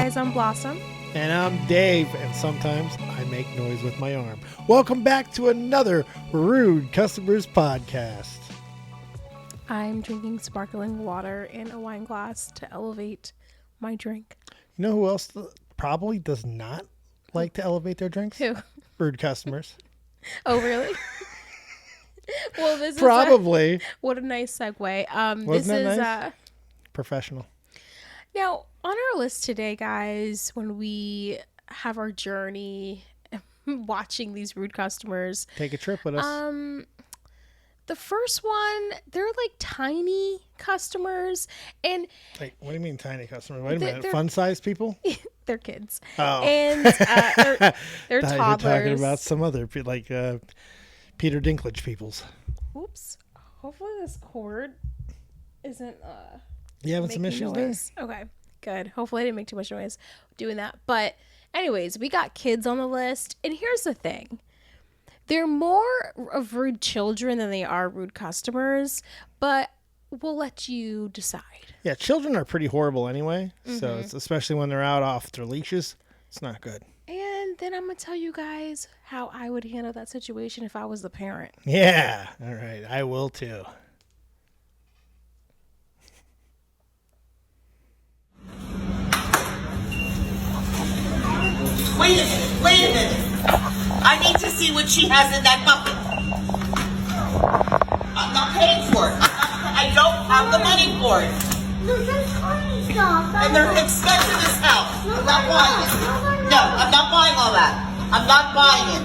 guys, I'm Blossom. And I'm Dave, and sometimes I make noise with my arm. Welcome back to another Rude Customers podcast. I'm drinking sparkling water in a wine glass to elevate my drink. You know who else probably does not like to elevate their drinks? Who? Rude customers. Oh, really? Well, this probably. is what a nice segue. Wasn't This that is nice? Professional. Now, on our list today, guys, when we have our journey watching these rude customers. Take a trip with us. The first one, they're like tiny customers. And Wait, what do you mean tiny customers? Wait a minute. they're- Fun-sized people? they're kids. Oh. And they're Thought toddlers. you were talking about some other, like Peter Dinklage peoples. Oops. Hopefully this cord isn't You having some making issues there? noise. Okay, good. Hopefully I didn't make too much noise doing that. But anyways, we got kids on the list. And here's the thing. They're more of rude children than they are rude customers, but we'll let you decide. Yeah, children are pretty horrible anyway. So it's, especially when they're out off their leashes, it's not good. And then I'm going to tell you guys how I would handle that situation if I was the parent. Yeah. All right. I will too. Wait a minute. I need to see what she has in that bucket. I'm not paying for it. I don't have the money for it. And they're expensive as hell. I'm not buying it. No, I'm not buying all that. I'm not buying it.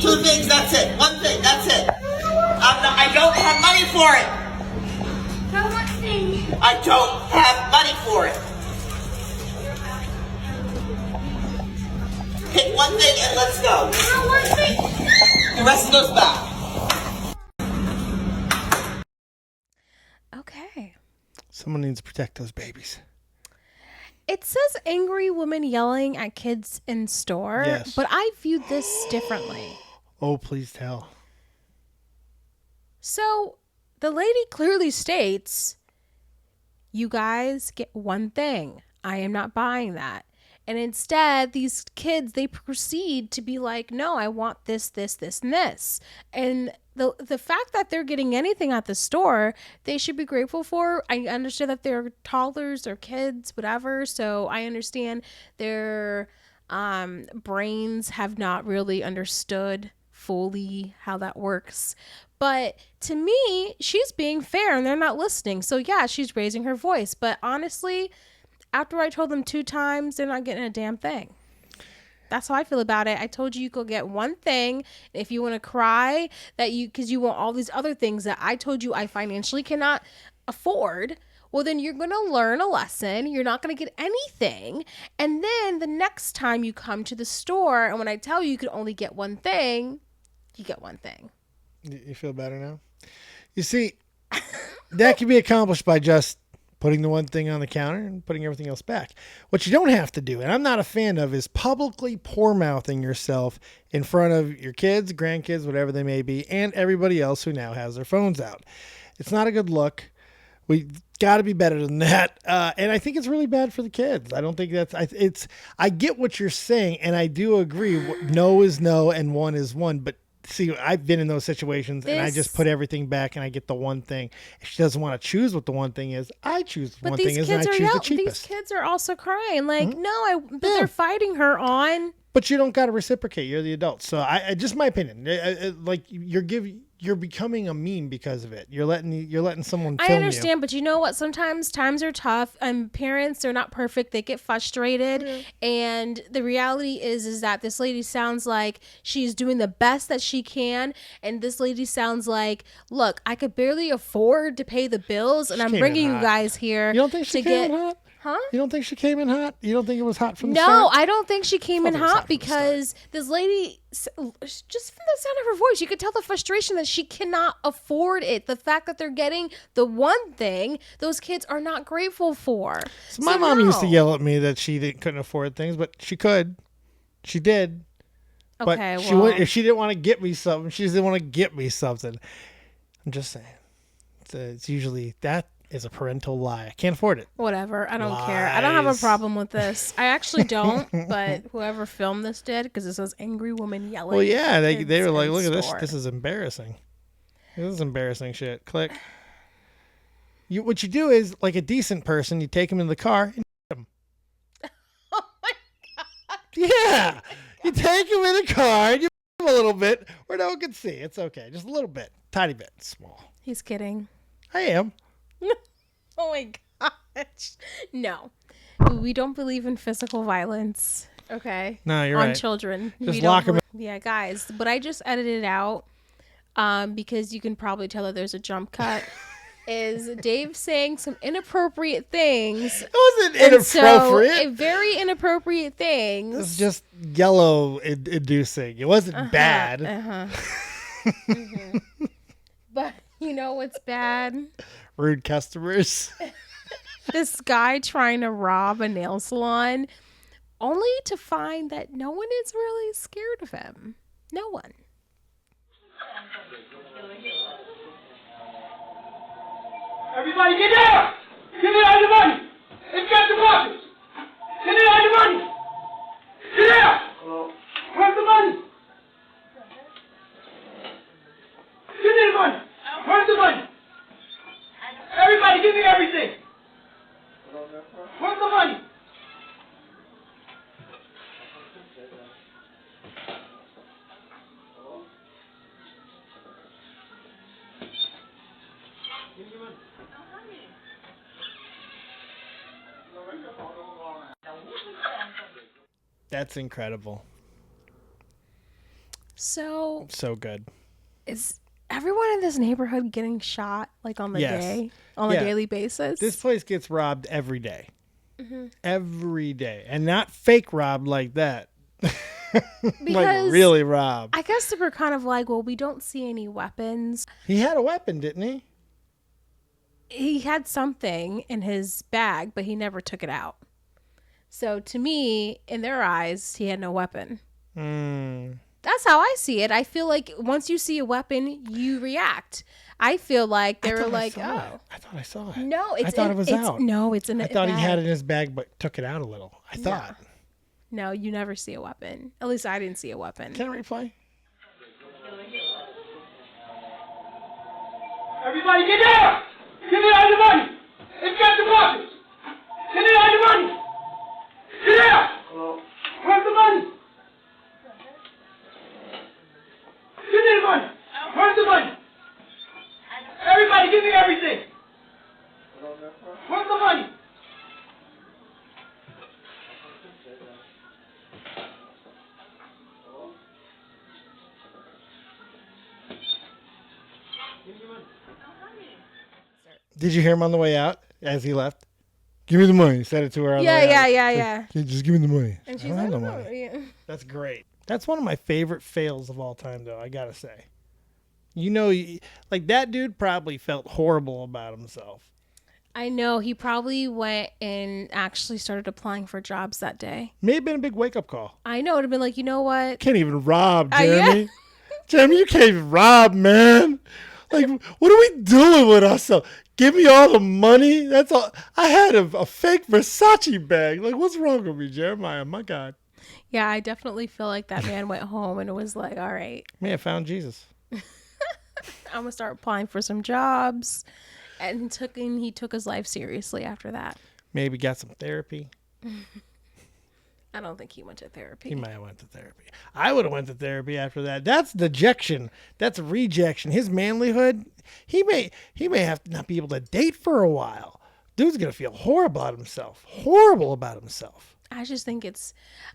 Two things, that's it. One thing, that's it. I don't have money for it. I don't have money for it. Pick one thing and let's go. The rest goes back. Okay. Someone needs to protect those babies. It says angry woman yelling at kids in store, Yes. but I viewed this differently. Oh, please tell. So the lady clearly states, you guys get one thing. I am not buying that. And instead, these kids, they proceed to be like, no, I want this, this, this, and this. And the fact that they're getting anything at the store, they should be grateful for. I understand that they're toddlers or kids, whatever. So I understand their brains have not really understood fully how that works. But to me, she's being fair and they're not listening. So yeah, she's raising her voice. But honestly, after I told them 2 times, they're not getting a damn thing. That's how I feel about it. I told you could get one thing. If you want to cry because you want all these other things that I told you I financially cannot afford, well, then you're going to learn a lesson. You're not going to get anything. And then the next time you come to the store, and when I tell you could only get one thing, you get one thing. You feel better now? You see, that can be accomplished by just putting the one thing on the counter and putting everything else back. What you don't have to do, and I'm not a fan of, is publicly poor-mouthing yourself in front of your kids, grandkids, whatever they may be, and everybody else who now has their phones out. It's not a good look. We got to be better than that. And I think it's really bad for the kids. I don't think I get what you're saying, and I do agree. No is no, and one is one, but see, I've been in those situations and I just put everything back and I get the one thing. If she doesn't want to choose what the one thing is, I choose one thing is and I choose the cheapest. These kids are also crying like, but they're fighting her on. But you don't got to reciprocate. You're the adult. So I just my opinion. Like you're becoming a meme because of it. You're letting someone film I understand, you. but you know what? Sometimes times are tough, and parents are not perfect. They get frustrated, and the reality is that this lady sounds like she's doing the best that she can, and this lady sounds like, look, I could barely afford to pay the bills, and I'm bringing you guys here. You don't think she came in hot? Huh? You don't think she came in hot? You don't think it was hot from the start? start? No, I don't think she came in hot because this lady, just from the sound of her voice, you could tell the frustration that she cannot afford it. The fact that they're getting the one thing those kids are not grateful for. So my mom used to yell at me that she couldn't afford things, but she could. She did. Okay, But if she didn't want to get me something, she didn't want to get me something. I'm just saying. It's usually that is a parental lie. I can't afford it. Whatever. I don't care. I don't have a Lies. problem with this. I actually don't, but whoever filmed this did, because it says angry woman yelling. Well, yeah, at they kids were like, in look at this. store." This is embarrassing. This is embarrassing shit. Click. What you do is, like a decent person, you take him in the car and him. Oh my God. Yeah. You take him in the car and you him a little bit where no one can see. It's okay. Just a little bit. Tiny bit. Small. He's kidding. I am. Oh my gosh. No. We don't believe in physical violence. Okay. No, you're on right. children. Just We lock don't 'em Yeah, guys. But I just edited it out because you can probably tell that there's a jump cut. Is Dave saying some inappropriate things? It wasn't And so, inappropriate. very inappropriate things. It's just yellow inducing. It wasn't bad. But you know what's bad? Rude customers. This guy trying to rob a nail salon, only to find that no one is really scared of him. No one. Everybody get down! Give me all your money! Inspect the boxes! Give me all your money! Get down! Where's the money? Give me the money! Where's the money? Everybody give me everything! Where's the money? That's incredible. So, So good. is everyone in this neighborhood getting shot like on the Yes. day, on Yeah. a daily basis? This place gets robbed every day. Every day. And not fake robbed like that. Because like really robbed. I guess they were kind of like, well, we don't see any weapons. He had a weapon, didn't he? He had something in his bag, but he never took it out. So to me, in their eyes, he had no weapon. That's how I see it. I feel like once you see a weapon, you react. I feel like they were like, oh. I thought I saw it. No, it's I thought it was out. No, it's in I a thought he bag. had it in his bag, but took it out a little. I thought. No, you never see a weapon. At least I didn't see a weapon. Can I replay? Everybody get down! Give me all your money! Inspect the boxes! Give me all your money! Get down! Where's the money? Give me the money! Where's the money? Everybody give me everything! Where's the money? Did you hear him on the way out as he left? Give me the money. He said it to her on the way out. Yeah. Hey, just give me the money. And I she's don't like, have no oh, money. yeah. That's great. That's one of my favorite fails of all time, though, I got to say. You know, like that dude probably felt horrible about himself. I know. He probably went and actually started applying for jobs that day. May have been a big wake-up call. I know. It would have been like, you know what? Can't even rob, Yeah. Jeremy. Jeremy, you can't even rob, man. Like, what are we doing with ourselves? Give me all the money. That's all. I had a fake Versace bag. Like, what's wrong with me, Jeremiah? My God. Yeah, I definitely feel like that man went home and it was like, all right, May have found Jesus. I'm going to start applying for some jobs. And he took his life seriously after that. Maybe got some therapy. I don't think he went to therapy. He might have went to therapy. I would have went to therapy after that. That's dejection. That's rejection. His manlyhood. He may have to not be able to date for a while. Dude's gonna feel horrible about himself. Horrible about himself. I just think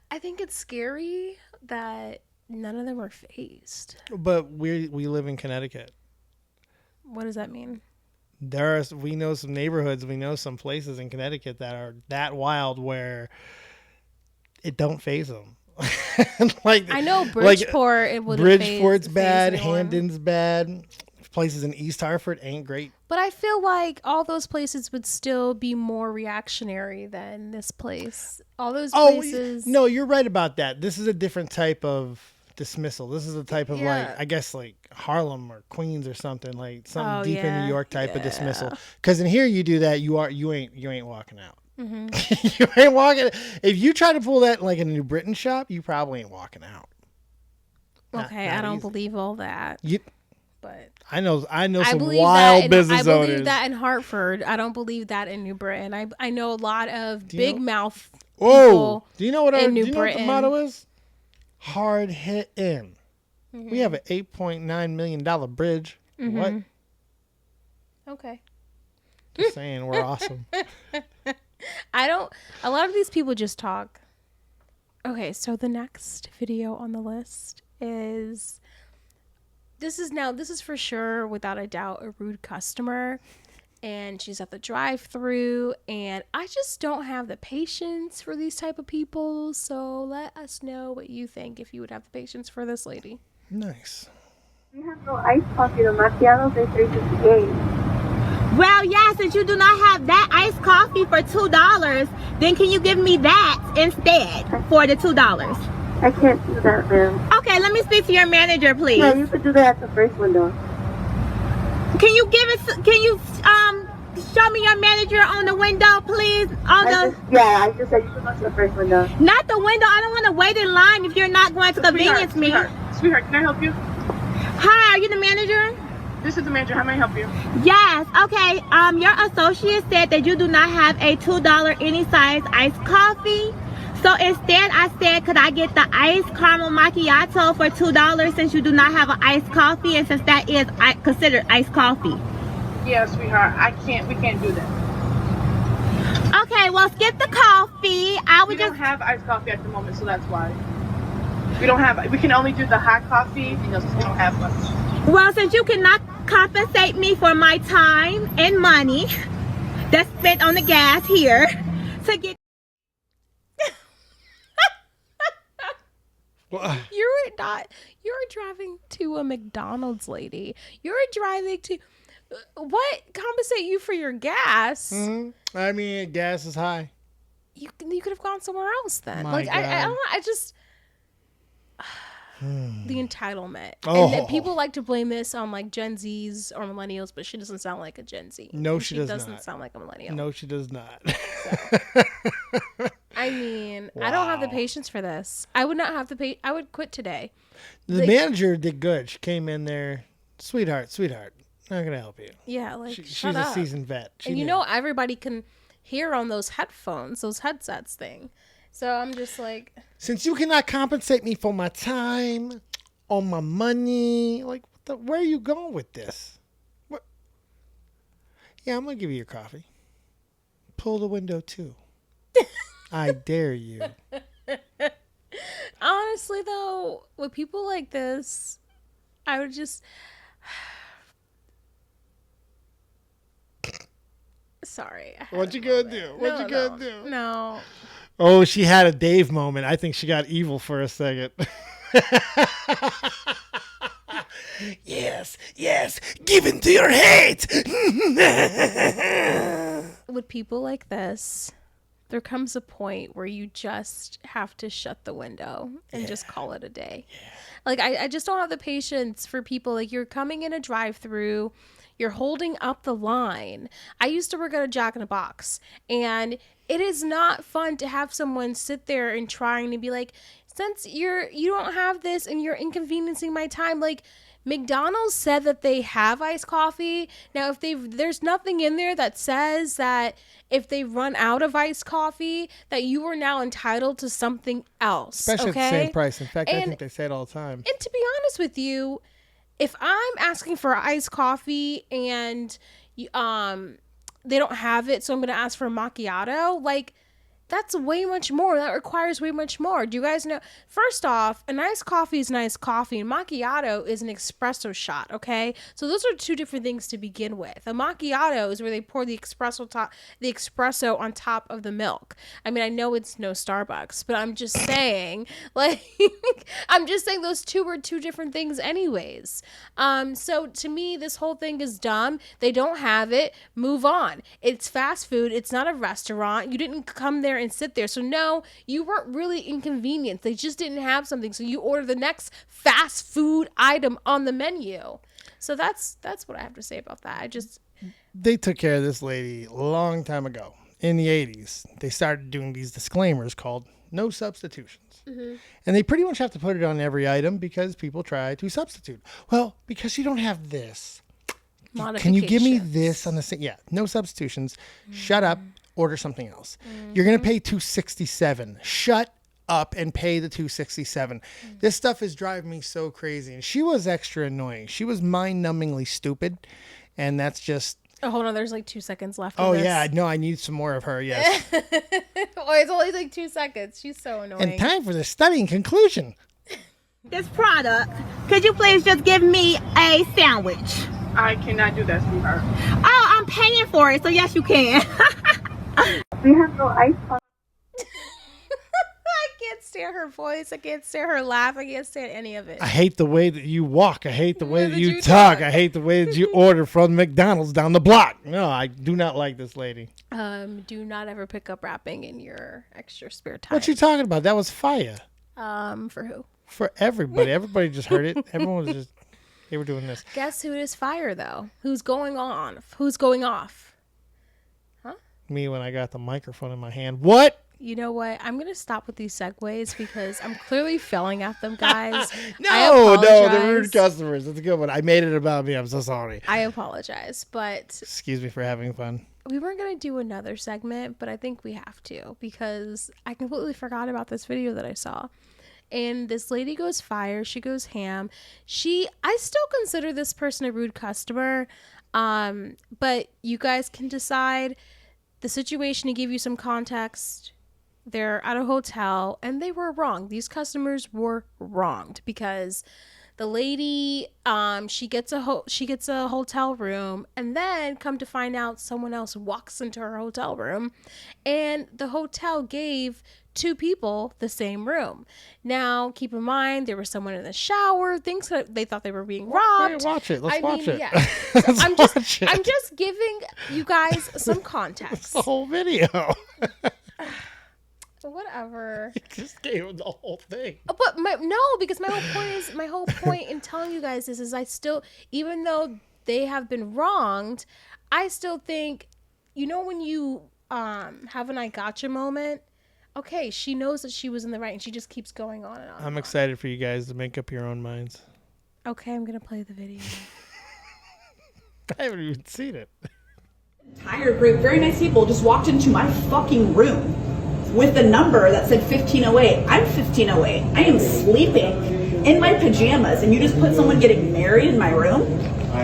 I think it's scary that none of them were phased. But we live in Connecticut. What does that mean? We know some neighborhoods. We know some places in Connecticut that are that wild where it don't phase them. Like I know Bridgeport. It would. Bridgeport's bad. anyone. Hamden's bad. Places in East Hartford ain't great. But I feel like all those places would still be more reactionary than this place. All those places. No, you're right about that. This is a different type of dismissal. This is the type of Yeah. like, I guess like Harlem or Queens or something, like something Oh, deep in yeah. New York type of Yeah. dismissal. Because in here you do that, you ain't walking out. Mm-hmm. You ain't walking. If you try to pull that like in a New Britain shop, you probably ain't walking out. Okay, Not I don't easy. believe all that. You, But I know I some believe wild that. business I believe owners. that in Hartford. I don't believe that in New Britain. I know a lot of Do you big know- mouth Whoa! people. Do you know what in do New you know what the Britain. motto is? Hard hit in. Mm-hmm. We have an $8.9 million bridge. Mm-hmm. What? Okay. Just saying, we're awesome. I don't. A lot of these people just talk. Okay, so the next video on the list is. This is for sure, without a doubt, a rude customer. And she's at the drive-thru, and I just don't have the patience for these type of people. So let us know what you think, if you would have the patience for this lady. Nice. We have no iced coffee. The macchiatos are $3.58. Well, yeah, since you do not have that iced coffee for $2, then can you give me that instead for the $2? I can't do that, ma'am. Okay, let me speak to your manager, please. Yeah, you could do that at the first window. Can you show me your manager on the window, please? I just said you could go to the first window. Not the window. I don't want to wait in line if you're not going to convenience me. Sweetheart, can I help you? Hi, are you the manager? This is the manager. How may I help you? Yes, okay. Your associate said that you do not have a $2 any size iced coffee. So instead, I said, could I get the iced caramel macchiato for $2 since you do not have an iced coffee, and since that is considered iced coffee? Yeah, sweetheart. We can't do that. Okay, well, skip the coffee. I We would don't just. have iced coffee at the moment, so that's why. We can only do the hot coffee, because we don't have one. Well, since you cannot compensate me for my time and money that's spent on the gas here to get. Well, You're driving to a McDonald's, lady. You're driving to what? Compensate you for your gas? I mean, gas is high. You could have gone somewhere else then. My Like I God. don't know. I just the entitlement. Oh. And that people like to blame this on like Gen Zs or millennials, but she doesn't sound like a Gen Z. No, And she does doesn't not. sound like a millennial. No, she does not. I mean, I don't have the Wow. patience for this. I would not have the I would quit today. The Like- manager did good. She came in there, sweetheart, not gonna help you. Yeah, like She's shut a up. seasoned vet. She And you knew. know everybody can hear on those headphones, those headsets thing. So I'm just like, Since you cannot compensate me for my time, or my money, like, where are you going with this? What? Yeah, I'm gonna give you your coffee. Pull the window too. I dare you. honestly though, with people like this, I would just sorry. I had What a you gonna moment. do? What you gonna do? No. Oh, she had a Dave moment. I think she got evil for a second. Yes, give in to your hate. With people like this, there comes a point where you just have to shut the window and just call it a day. Like, I just don't have the patience for people. Like, you're coming in a drive-through, you're holding up the line. I used to work at a Jack in the Box, and it is not fun to have someone sit there and trying to be like, since you don't have this and you're inconveniencing my time, like, McDonald's said that they have iced coffee. Now, there's nothing in there that says that if they run out of iced coffee, that you are now entitled to something else. Especially okay? at the same price. In fact, I And- think they say it all the time. And to be honest with you, if I'm asking for iced coffee and they don't have it, so I'm going to ask for a macchiato, like, that's way much more. That requires way much more. Do you guys know? First off, a nice coffee is nice coffee, and macchiato is an espresso shot, okay? So those are two different things to begin with. A macchiato is where they pour the espresso on top of the milk. I mean, I know it's no Starbucks, but I'm just saying, like, I'm just saying those two are two different things anyways. So to me, this whole thing is dumb. They don't have it. Move on. It's fast food. It's not a restaurant. You didn't come there there and sit there. So no, you weren't really inconvenienced. They just didn't have something. So you order the next fast food item on the menu. So that's what I have to say about that. They took care of this lady a long time ago. In the 80s, they started doing these disclaimers called no substitutions. And they pretty much have to put it on every item because people try to substitute. Well, because you don't have this. Can you give me this on the same? Yeah, no substitutions. Shut up. Order something else. You're going to pay $267. Shut up and pay the $267. This stuff is driving me so crazy. And she was extra annoying. She was mind-numbingly stupid. And that's just... Oh, hold on. There's like 2 seconds left. Oh, yeah. No, I need some more of her. Yes. Oh, it's only like 2 seconds. She's so annoying. And time for the stunning conclusion. This product, could you please just give me a sandwich? I cannot do that, sweetheart. Oh, I'm paying for it, so yes, you can. We have no ice coffee. I can't stand her voice. I can't stand her laugh. I can't stand any of it. I hate the way that you walk. I hate the way that you talk. I hate the way that you order from McDonald's down the block. No, I do not like this lady. Do not ever pick up rapping in your extra spare time. What you talking about? That was fire. For who? For everybody. Everybody just heard it. Everyone was just, they were doing this. Guess who is fire though? Who's going on? Who's going off? Huh? Me when I got the microphone in my hand. What? You know what? I'm going to stop with these segues because I'm clearly failing at them, guys. No, they're rude customers. It's a good one. I made it about me. I'm so sorry. I apologize, but... Excuse me for having fun. We weren't going to do another segment, but I think we have to because I completely forgot about this video that I saw. And this lady goes fire. She goes ham. I still consider this person a rude customer, but you guys can decide the situation to give you some context. They're at a hotel and they were wrong. These customers were wronged because the lady, she gets a hotel room, and then come to find out someone else walks into her hotel room, and the hotel gave 2 people the same room. Now, keep in mind there was someone in the shower. Things that they thought they were being robbed. Hey, watch it. Let's watch it. Yeah. So I'm just giving you guys some context. The whole video. Whatever. You just gave him the whole thing. But because my whole point in telling you guys this is I still, even though they have been wronged, I still think, when you have an I gotcha moment, okay, she knows that she was in the right and she just keeps going on and on. I'm excited for you guys to make up your own minds. Okay, I'm going to play the video. I haven't even seen it. Entire group, very nice people, just walked into my fucking room with a number that said 1508. I'm 1508. I am sleeping in my pajamas, and you just put someone getting married in my room?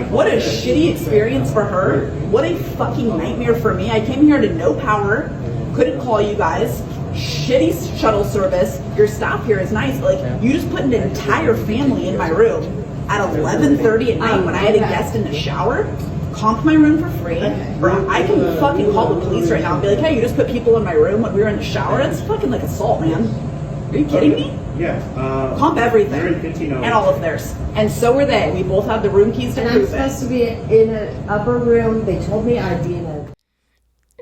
What a shitty experience for her. What a fucking nightmare for me. I came here to no power, couldn't call you guys. Shitty shuttle service. Your staff here is nice. Like, you just put an entire family in my room at 11:30 at night when I had a guest in the shower. Comp my room for free, or I can fucking call the police right now and be like, hey, you just put people in my room when we were in the shower? That's fucking like assault, man. Are you kidding me? Yeah. Comp everything. And all of theirs. And so were they. We both have the room keys to prove it. I'm supposed to be in an upper room. They told me I'd be in a...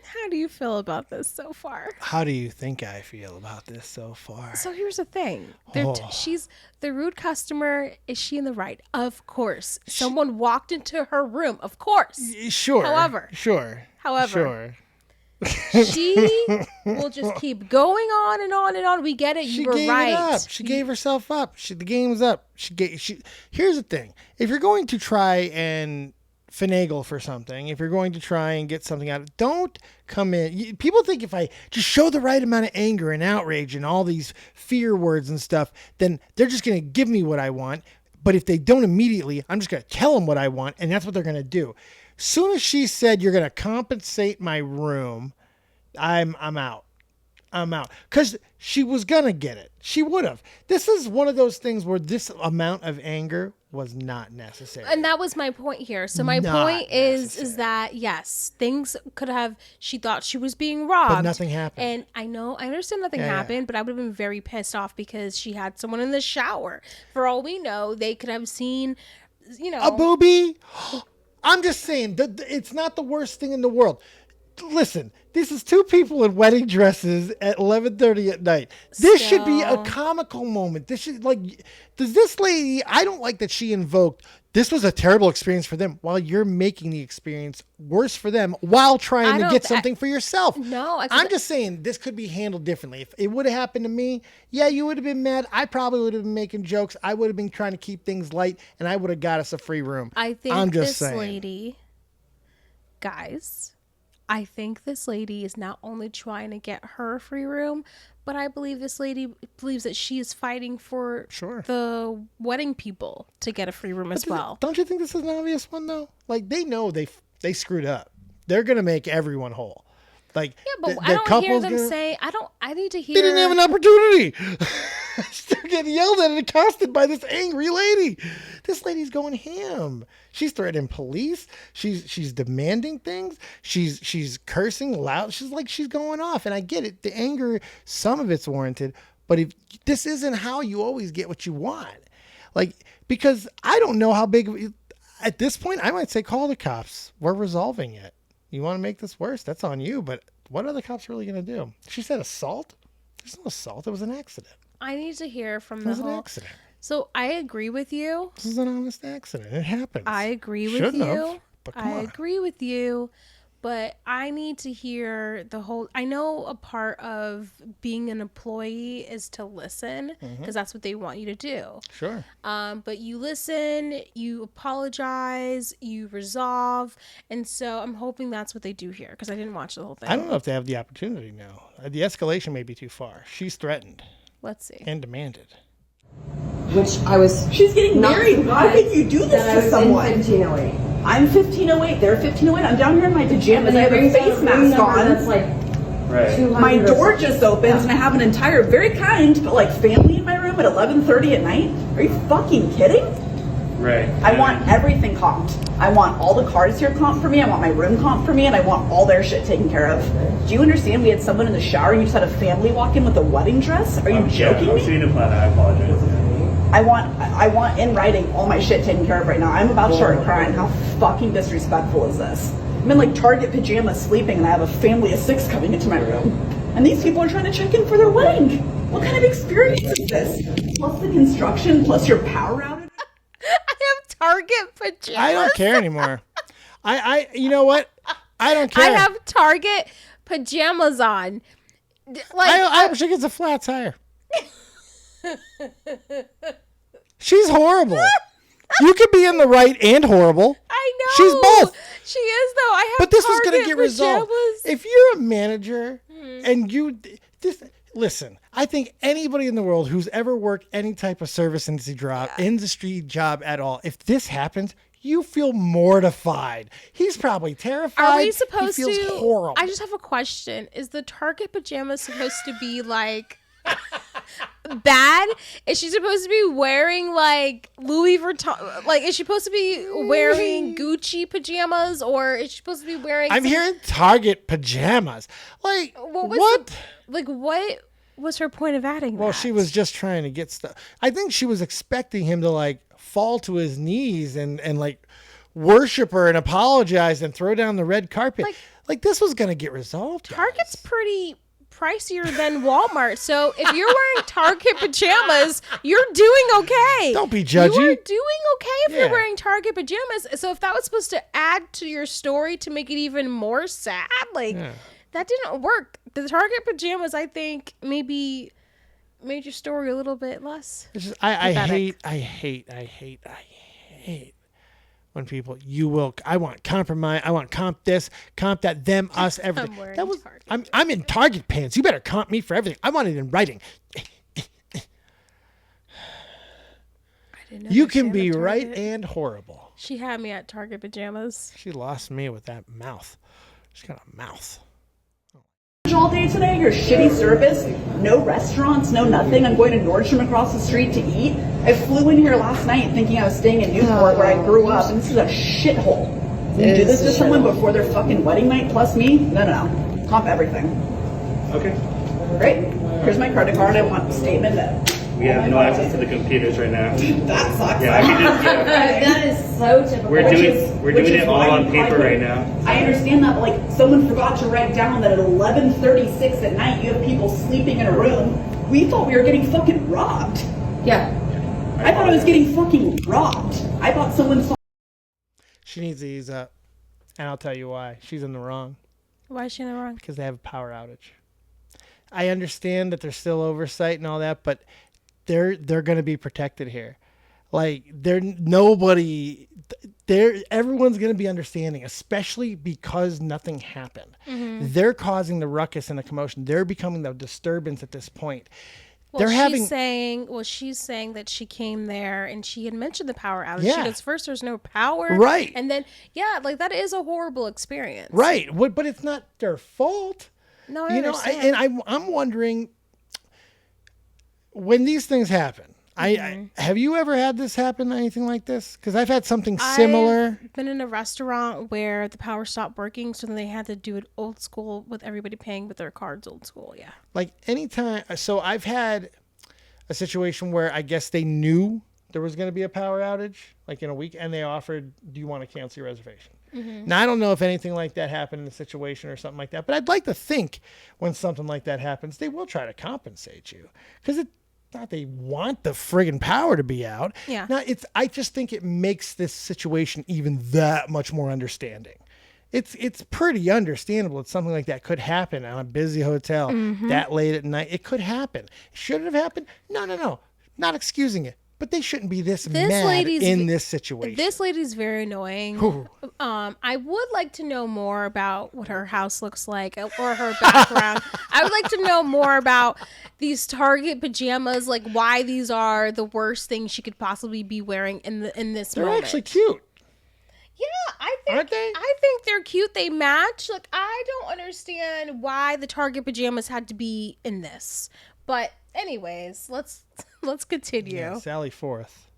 How do you feel about this so far? How do you think I feel about this so far? So here's the thing. She's the rude customer. Is she in the right? Of course. Someone walked into her room. Of course. Sure. However. She will just keep going on and on and on. We get it. You were right. Up. She gave herself up. The game's up. Here's the thing. If you're going to try and finagle for something, if you're going to try and get something out of it, don't come in. People think if I just show the right amount of anger and outrage and all these fear words and stuff, then they're just going to give me what I want. But if they don't immediately, I'm just going to tell them what I want, and that's what they're going to do. Soon as she said, you're going to compensate my room, I'm out. Because she was going to get it. She would have. This is one of those things where this amount of anger was not necessary. And that was my point here. So my point is that, yes, things could have, she thought she was being robbed. But nothing happened. And I understand nothing happened, but I would have been very pissed off because she had someone in the shower. For all we know, they could have seen, a boobie. I'm just saying, it's not the worst thing in the world. listen, this is two people in wedding dresses at 11:30 at night. This should be a comical moment. This should, like, does this lady, I don't like that she invoked, this was a terrible experience for them, while you're making the experience worse for them while trying to get something for yourself. No. I'm just saying this could be handled differently. If it would have happened to me, yeah, you would have been mad. I probably would have been making jokes. I would have been trying to keep things light, and I would have got us a free room. I think I'm just this saying. lady, guys, I think this lady is not only trying to get her a free room, but I believe this lady believes that she is fighting for the wedding people to get a free room as well. Don't you think this is an obvious one, though? Like, they know they screwed up. They're going to make everyone whole. Like, yeah, but I don't hear them say, I need to hear. They didn't have an opportunity. They're getting yelled at and accosted by this angry lady. This lady's going ham. She's threatening police. She's demanding things. She's cursing loud. She's going off. And I get it. The anger, some of it's warranted. But if this isn't how you always get what you want. Like, because I don't know how big, at this point, I might say call the cops. We're resolving it. You want to make this worse? That's on you. But what are the cops really going to do? She said assault? There's no assault. It was an accident. I need to hear from It the was an whole. accident. So I agree with you. This is an honest accident. It happens. I agree with Shouldn't you. have, but come I on. agree with you. But I need to hear the whole. I know a part of being an employee is to listen because that's what they want you to do. Sure. But you listen, you apologize, you resolve, and so I'm hoping that's what they do here because I didn't watch the whole thing. I don't know if they have the opportunity now. The escalation may be too far. She's threatened Let's see. and demanded. Which I was. She's getting married. How can you do this to someone? In 1508. I'm 1508. They're 1508. I'm down here in my pajamas. I have a face mask That's on. like Right. 200 My or door something. just opens and I have an entire, very kind, but like family in my room at 11:30 at night. Are you fucking kidding? Right. I want everything comped. I want all the cars here comped for me. I want my room comped for me, and I want all their shit taken care of. Do you understand? We had someone in the shower. And you just had a family walk in with a wedding dress. Are you joking I'm me? seeing the plan. I apologize. I want in writing all my shit taken care of right now. I'm about to start crying. How fucking disrespectful is this? I'm in like Target pajamas sleeping, and I have a family of 6 coming into my room, and these people are trying to check in for their wedding. What kind of experience is this? Plus the construction, plus your power outage. I have Target pajamas. I don't care anymore. You know what? I don't care. I have Target pajamas on. Like I hope she gets a flat tire. She's horrible. You could be in the right and horrible. I know. She's both. She is though. I have But this was Target going to get resolved. pajamas. If you're a manager and listen, I think anybody in the world who's ever worked any type of service industry job at all, if this happens, you feel mortified. He's probably terrified. Are we supposed he feels to? horrible. I just have a question. Is the Target pajamas supposed to be like bad? Is she supposed to be wearing like Louis Vuitton? Like, is she supposed to be wearing Gucci pajamas, or is she supposed to be wearing? I'm hearing Target pajamas. Like, what? What was her point of adding that? Well, she was just trying to get stuff. I think she was expecting him to like fall to his knees and like worship her and apologize and throw down the red carpet. Like this was going to get resolved. Target's pretty pricier than Walmart. So if you're wearing Target pajamas, you're doing okay. Don't be judgy. You're doing okay if Yeah. you're wearing Target pajamas. So if that was supposed to add to your story to make it even more sad, that didn't work. The Target pajamas, I think, maybe made your story a little bit less. It's just, I pathetic. hate when people, I want compromise, I want comp this, comp that, them, us, everything. wearing That was, Target I'm in Target pants. You better comp me for everything. I want it in writing. I didn't You can understand be the right Target. and horrible. She had me at Target pajamas. She lost me with that mouth. She's got a mouth. All day today, your shitty service, no restaurants, no nothing. I'm going to Nordstrom across the street to eat. I flew in here last night thinking I was staying in Newport where I grew up, and this is a shithole. You do this to someone before their fucking wedding night plus me? No. Comp everything. Okay. Great. Here's my credit card. I want a statement that. We have no access to the computers right now. That sucks. Yeah, I can just. That is so typical. We're Which doing. is We're which doing is it all why on you paper probably- right now. I understand that, but like someone forgot to write down that at 11:36 at night you have people sleeping in a room. We thought we were getting fucking robbed. Yeah. I thought I was getting fucking robbed. I thought someone saw. She needs to ease up. And I'll tell you why. She's in the wrong. Why is she in the wrong? Because they have a power outage. I understand that there's still oversight and all that, but they're going to be protected here. Like everyone's going to be understanding, especially because nothing happened. They're causing the ruckus and the commotion. They're becoming the disturbance at this point. Well, They're she's saying that she came there and she had mentioned the power outage. Yeah. She goes, first there's no power. Right. And then, like that is a horrible experience. Right. But it's not their fault. No, I understand. I'm wondering when these things happen. Have you ever had this happen? Anything like this? Because I've had something similar. I've been in a restaurant where the power stopped working, so then they had to do it old school with everybody paying with their cards old school. Yeah. Like anytime. So I've had a situation where I guess they knew there was going to be a power outage, like in a week, and they offered, "Do you want to cancel your reservation?" Now I don't know if anything like that happened in the situation or something like that, but I'd like to think when something like that happens, they will try to compensate you because it's not they want the friggin' power to be out. Yeah. Now I just think it makes this situation even that much more understanding. It's pretty understandable that something like that could happen on a busy hotel that late at night. It could happen. Should it have happened? No. Not excusing it. But they shouldn't be this mad in this situation. This lady's very annoying. I would like to know more about what her house looks like or her background. I would like to know more about these Target pajamas, like why these are the worst things she could possibly be wearing in this They're moment. actually cute. Yeah, Aren't they? I think they're cute. They match. Like I don't understand why the Target pajamas had to be in this. But anyways, let's continue. Yeah, Sally Forth.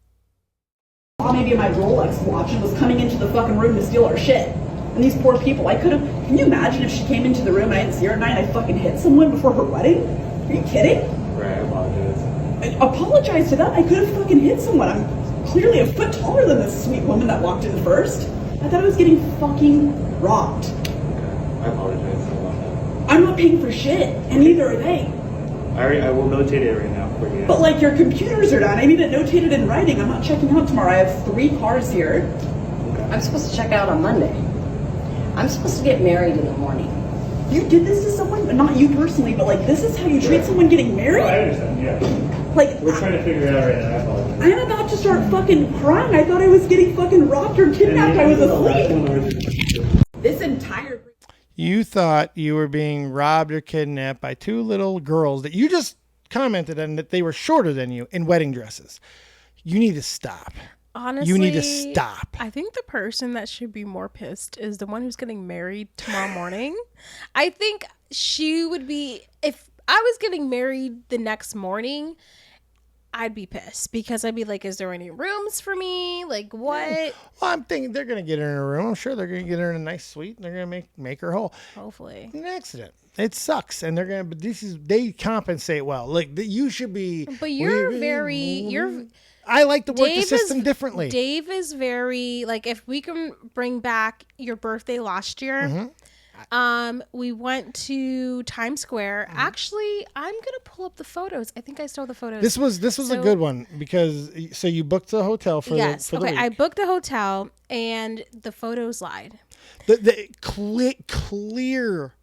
Maybe my Rolex watch and was coming into the fucking room to steal our shit. And these poor people, can you imagine if she came into the room and I didn't see her at night and I fucking hit someone before her wedding? Are you kidding? Right, I apologize. I apologize to that. I could have fucking hit someone. I'm clearly a foot taller than this sweet woman that walked in first. I thought I was getting fucking robbed. I apologize about that. I'm not paying for shit, and neither are they. I will notate it right now for you. But like your computers are down. I need it notated in writing. I'm not checking out tomorrow. I have 3 cars here. I'm supposed to check out on Monday. I'm supposed to get married in the morning. You did this to someone, but not you personally, but like this is how you treat someone getting married? Oh, I understand, yeah. Like We're trying to figure it out right now. I apologize. I'm about to start fucking crying. I thought I was getting fucking robbed or kidnapped. I was asleep. This entire... You thought you were being robbed or kidnapped by 2 little girls that you just commented on that they were shorter than you in wedding dresses. You need to stop. Honestly, you need to stop. I think the person that should be more pissed is the one who's getting married tomorrow morning. I think she would be, if I was getting married the next morning, I'd be pissed because I'd be like, is there any rooms for me? Like what? Well, I'm thinking they're going to get her in a room. I'm sure they're going to get her in a nice suite and they're going to make her whole. Hopefully. An accident. It sucks. And they're going to, they compensate well. Like you should be. But you're I like to work Dave the system differently. Dave is very, like, if we can bring back your birthday last year, we went to Times Square. Actually, I'm gonna pull up the photos. I think I saw the photos. This was a good one because so you booked the hotel for the week. I booked the hotel and the photos lied. The clear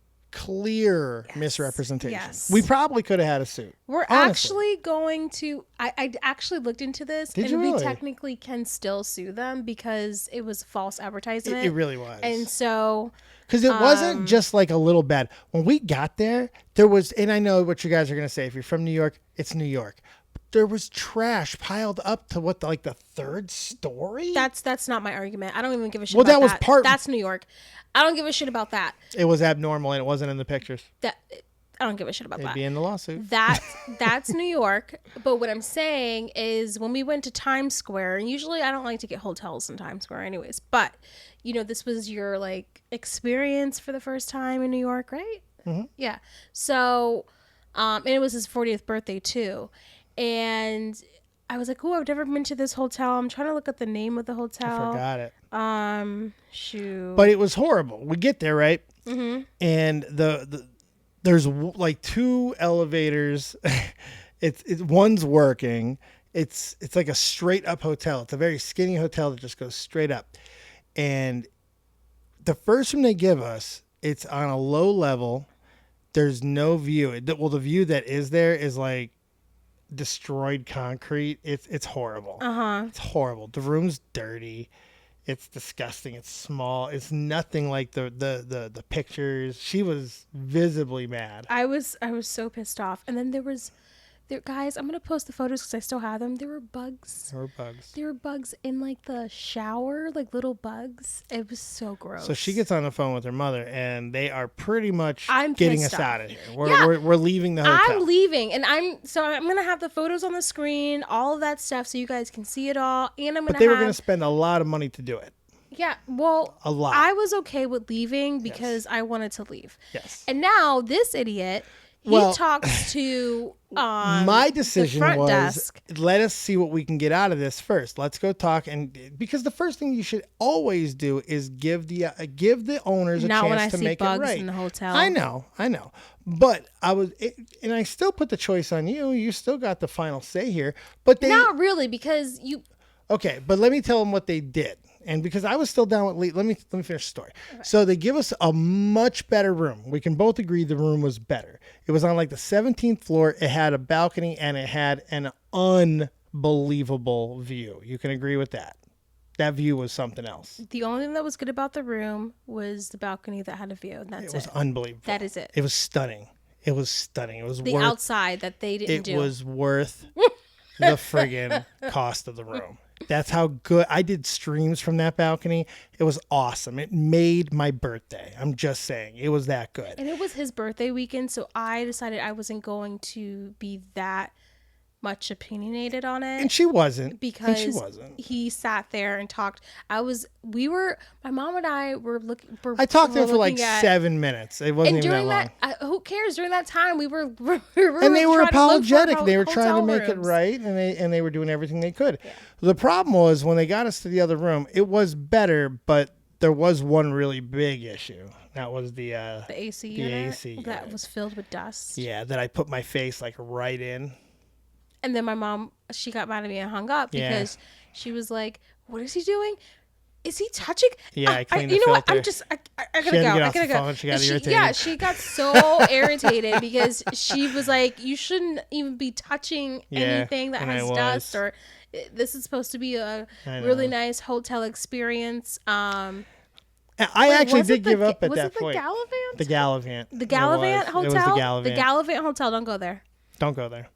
misrepresentation. Yes. We probably could have had a suit. We're honestly. actually going to. I actually looked into this, Did and you we really? technically can still sue them because it was false advertisement. It really was. And so. Because it wasn't just like a little bad. When we got there, there was, and I know what you guys are going to say. If you're from New York, it's New York. There was trash piled up to what, like the 3rd story? That's not my argument. I don't even give a shit Well, about that was part- That's New York. I don't give a shit about that. It was abnormal and it wasn't in the pictures. I don't give a shit about It'd that. be in the lawsuit. That's New York. But what I'm saying is when we went to Times Square, and usually I don't like to get hotels in Times Square anyways, but this was your like experience for the first time in New York, right? Mm-hmm. Yeah. So, and it was his 40th birthday too. And I was like, oh, I've never been to this hotel. I'm trying to look at the name of the hotel. I forgot it. Shoot. But it was horrible. We get there, right? Mm-hmm. And there's like 2 elevators. it's one's working. It's like a straight up hotel. It's a very skinny hotel that just goes straight up. And the first room they give us, it's on a low level. There's no view. Well, the view that is there is like destroyed concrete. It's horrible. It's horrible. The room's dirty. It's disgusting. It's small. It's nothing like the pictures. She was visibly mad. I was so pissed off. And then there guys, I'm gonna post the photos because I still have them. There were bugs. There were bugs in like the shower, like little bugs. It was so gross. So she gets on the phone with her mother, and they are pretty much I'm getting pissed us off. out of here. We're leaving the hotel. I'm leaving, and I'm gonna have the photos on the screen, all of that stuff, so you guys can see it all. And I'm gonna. But they were gonna spend a lot of money to do it. Yeah, well, a lot. I was okay with leaving because I wanted to leave. Yes. And now this idiot. He talks to my decision the front was desk. Let us see what we can get out of this first. Let's go talk, and because the first thing you should always do is give the owners a chance to make it right. Not when I see bugs in the hotel. I know, but and I still put the choice on you. You still got the final say here, but not really because you. Okay, but let me tell them what they did. And because I was still down with Lee, let me finish the story. Okay. So they give us a much better room. We can both agree the room was better. It was on like the 17th floor. It had a balcony and it had an unbelievable view. You can agree with that. That view was something else. The only thing that was good about the room was the balcony that had a view, and that's it. It was unbelievable. That is it. It was stunning. It was the outside that they didn't do. It was worth the friggin' cost of the room. That's how good. I did streams from that balcony. It was awesome. It made my birthday. I'm just saying. It was that good. And it was his birthday weekend, so I decided I wasn't going to be that much opinionated on it. And she wasn't. Because he sat there and talked. My mom and I were looking. I talked to him for like 7 minutes. It wasn't even that long. Who cares? During that time, we were and they were apologetic. They were trying to make rooms. it right, and they were doing everything they could. Yeah. The problem was when they got us to the other room, it was better, but there was one really big issue. That was the AC unit that was filled with dust. Yeah, that I put my face like right in. And then my mom, she got mad at me and hung up because she was like, "What is he doing? Is he touching?" Yeah, I cleaned the You know filter. what? I gotta go. I gotta go. She got irritated. Yeah, she got so irritated because she was like, "You shouldn't even be touching anything that has dust or." This is supposed to be a really nice hotel experience. I actually did give up at that point. Was it the Gallivant? The Gallivant Hotel? It was the Gallivant. The Gallivant Hotel. Don't go there. Don't go there.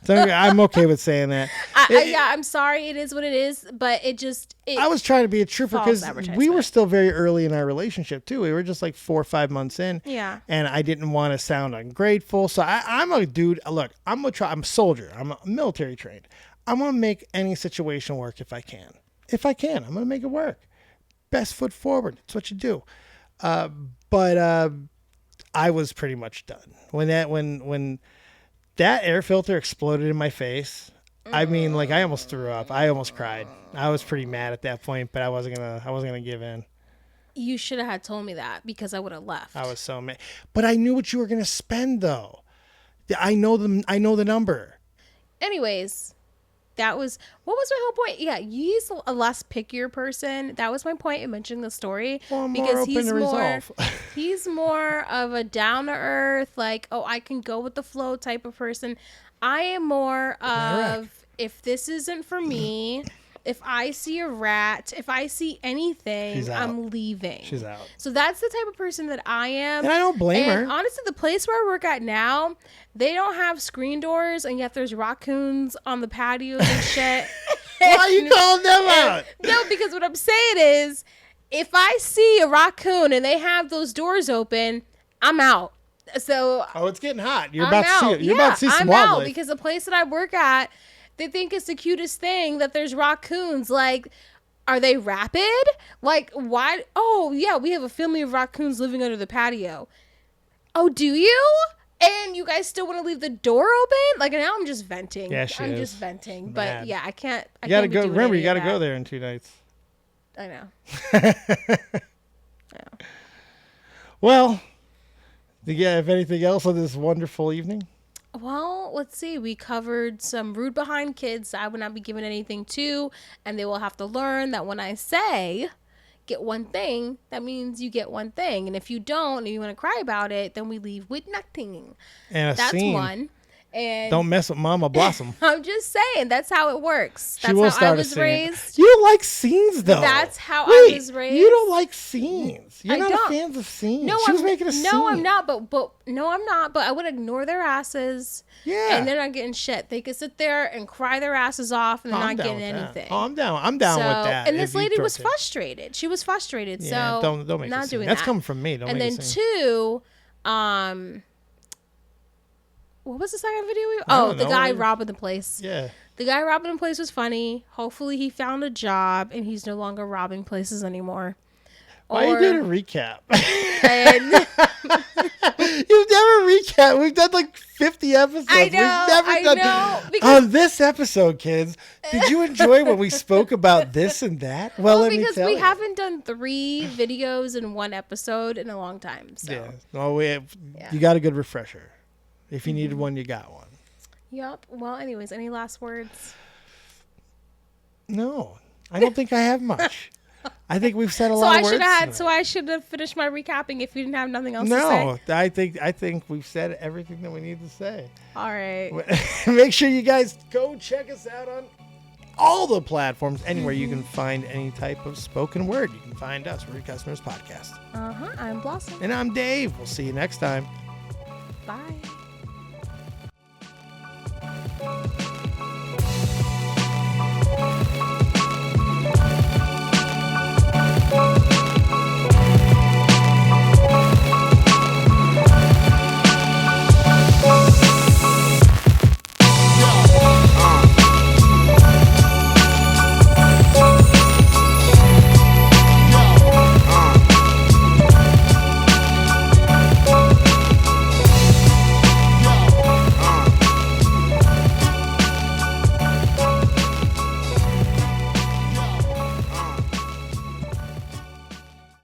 So I'm okay with saying that. I'm sorry. It is what it is. But I was trying to be a trooper because we were still very early in our relationship too. We were just like 4 or 5 months in. Yeah. And I didn't want to sound ungrateful. So I'm a dude. Look, I'm a soldier. I'm military trained. I'm going to make any situation work if I can. I'm going to make it work. Best foot forward. That's what you do. But I was pretty much done. When that air filter exploded in my face, I mean, like I almost threw up. I almost cried. I was pretty mad at that point, but I wasn't gonna give in. You should have told me that because I would have left. I was so mad. But I knew what you were gonna spend though. I know the number. Anyways. What was my whole point? Yeah, he's a less pickier person. That was my point in mentioning the story. Well, because he's more of a down to earth, like, oh, I can go with the flow type of person. I am more of, if this isn't for me, if I see a rat, if I see anything, I'm leaving. She's out. So that's the type of person that I am. And I don't blame her. Honestly, the place where I work at now, they don't have screen doors, and yet there's raccoons on the patios and shit. Why are you calling them out? No, because what I'm saying is, if I see a raccoon and they have those doors open, I'm out. So it's getting hot. You're about to see some I'm wildlife. out because the place that I work at, they think it's the cutest thing that there's raccoons. Like, are they rabid? Like, why? Oh, yeah, we have a family of raccoons living under the patio. Oh, do you? And you guys still want to leave the door open? Like, now I'm just venting. Yeah, she I'm is. just venting. She's But mad. yeah, I can't. You gotta go. Doing Remember, any you of gotta go that. there in 2 nights. I know. Well, do you have anything else on this wonderful evening? Well, let's see. We covered some rude behind kids I would not be giving anything to, and they will have to learn that when I say get one thing, that means you get one thing. And if you don't and you want to cry about it, then we leave with nothing. And a That's scene. one. And Don't mess with Mama Blossom. I'm just saying, that's how it works. She That's will how I start a was scene. raised. You don't like scenes, though. That's how I was raised. You don't like scenes. You're I not don't. a fan of scenes. No, She was making a scene. No, I'm not. But no, I'm not. But I would ignore their asses. Yeah. And they're not getting shit. They could sit there and cry their asses off and they're I'm not down getting with that. anything. Oh, I'm down. I'm down with that. And if this you lady was torture. frustrated. She was frustrated. Yeah, so don't make a not scene. doing That's that. coming from me. Don't And make then a scene. 2, what was the second video? I Oh, don't the know. guy robbing the place. Yeah. The guy robbing the place was funny. Hopefully he found a job and he's no longer robbing places anymore. Why are you doing a recap? And You've never recap. We've done like 50 episodes. I know, We've never I done. know, because- On this episode, kids, did you enjoy when we spoke about this and that? Well, let me because tell we you. haven't done 3 videos in one episode in a long time. So. Yeah. Oh, you got a good refresher. If you needed one, you got one. Yep. Well, anyways, any last words? No, I don't think I have much. I think we've said a So lot I of words. should have tonight. So I should have finished my recapping if you didn't have nothing else to say. No, I think we've said everything that we need to say. All right. Make sure you guys go check us out on all the platforms, anywhere you can find any type of spoken word. You can find us, Rude Customers Podcast. I'm Blossom. And I'm Dave. We'll see you next time. Bye.